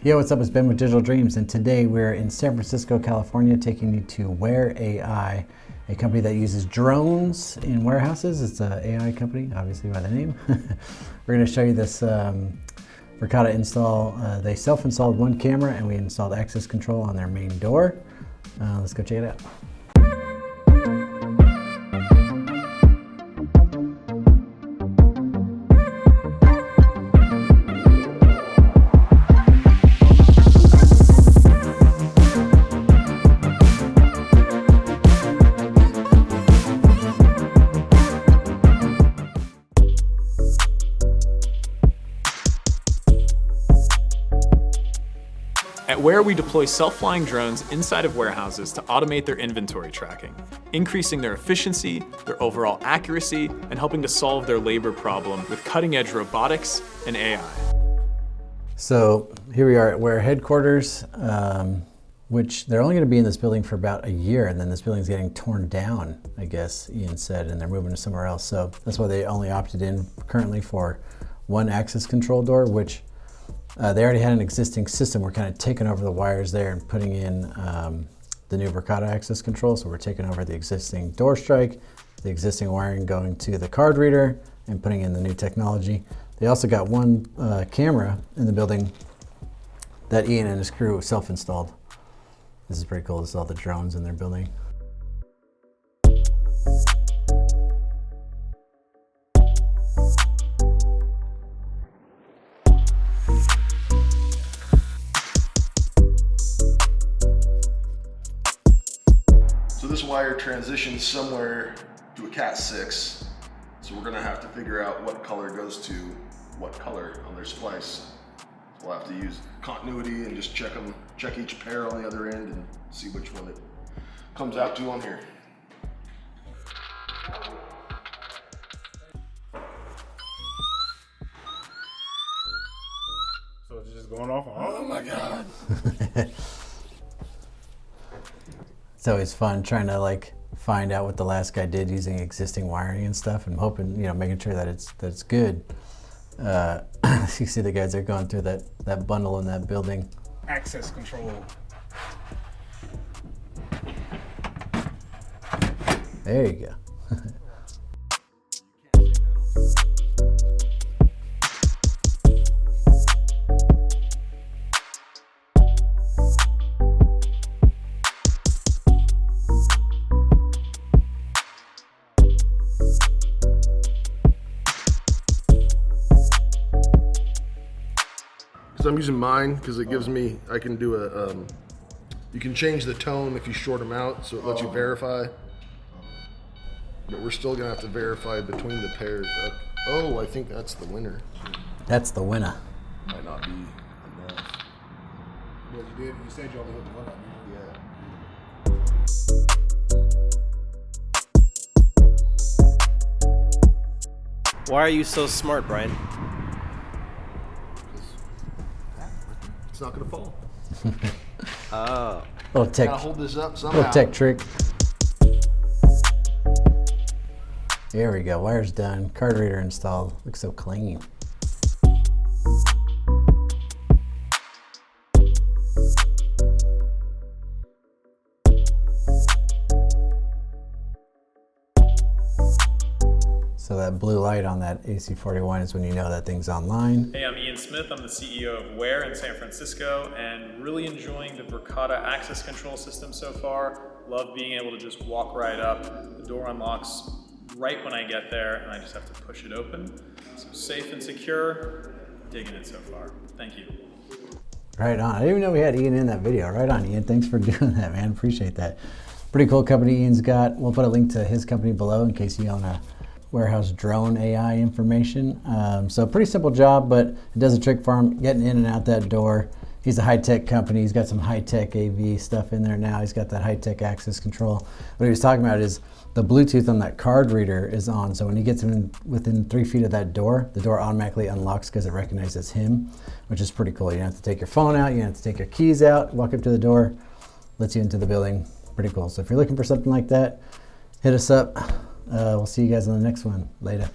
Yo, what's up? It's Ben with Digital Dreams, and today we're in San Francisco, California, taking you to Ware AI, a company that uses drones in warehouses. It's an AI company, obviously by the name. We're going to show you this Verkada install. They self-installed one camera, and we installed access control on their main door. Let's go check it out. At Ware, we deploy self-flying drones inside of warehouses to automate their inventory tracking, increasing their efficiency, their overall accuracy, and helping to solve their labor problem with cutting-edge robotics and AI. So here we are at Ware headquarters, which they're only going to be in this building for about a year, and then this building's getting torn down, I guess Ian said, and they're moving to somewhere else. So that's why they only opted in currently for one access control door, which they already had an existing system. We're kind of taking over the wires there and putting in the new Verkada access control. So we're taking over the existing door strike, the existing wiring going to the card reader, and putting in the new technology. They also got one camera in the building that Ian and his crew self-installed. This is pretty cool. This is all the drones in their building. So this wire transitions somewhere to a Cat 6. So we're gonna have to figure out what color goes to what color on their splice. We'll have to use continuity and just check each pair on the other end and see which one it comes out to on here. So it's just going off. Oh my God. It's always fun trying to find out what the last guy did using existing wiring and stuff, and hoping, making sure that it's good. You see the guys are going through that bundle in that building. Access control. There you go. I'm using mine because it gives me, I can do you can change the tone if you short them out, so it lets you verify. But we're still gonna have to verify between the pairs. Oh, I think that's the winner. That's the winner. Might not be enough. Well, you said you only hit the one up. Yeah. Why are you so smart, Brian? It's not gonna fall. Oh. Little tech. Gotta hold this up somehow. Little tech trick. There we go. Wire's done. Card reader installed. Looks so clean. So that blue light on that AC41 is when you know that thing's online. Hey, I'm Ian Smith. I'm the CEO of Ware in San Francisco, and really enjoying the Verkada access control system so far. Love being able to just walk right up. The door unlocks right when I get there, and I just have to push it open. So safe and secure. Digging it so far. Thank you. Right on. I didn't even know we had Ian in that video. Right on, Ian. Thanks for doing that, man. Appreciate that. Pretty cool company Ian's got. We'll put a link to his company below in case you want to warehouse drone AI information. So pretty simple job, but it does a trick for him getting in and out that door. He's a high-tech company. He's got some high-tech AV stuff in there now. He's got that high-tech access control. What he was talking about is the Bluetooth on that card reader is on. So when he gets within 3 feet of that door, the door automatically unlocks because it recognizes him, which is pretty cool. You don't have to take your phone out. You don't have to take your keys out. Walk up to the door, lets you into the building. Pretty cool. So if you're looking for something like that, hit us up. We'll see you guys on the next one. Later.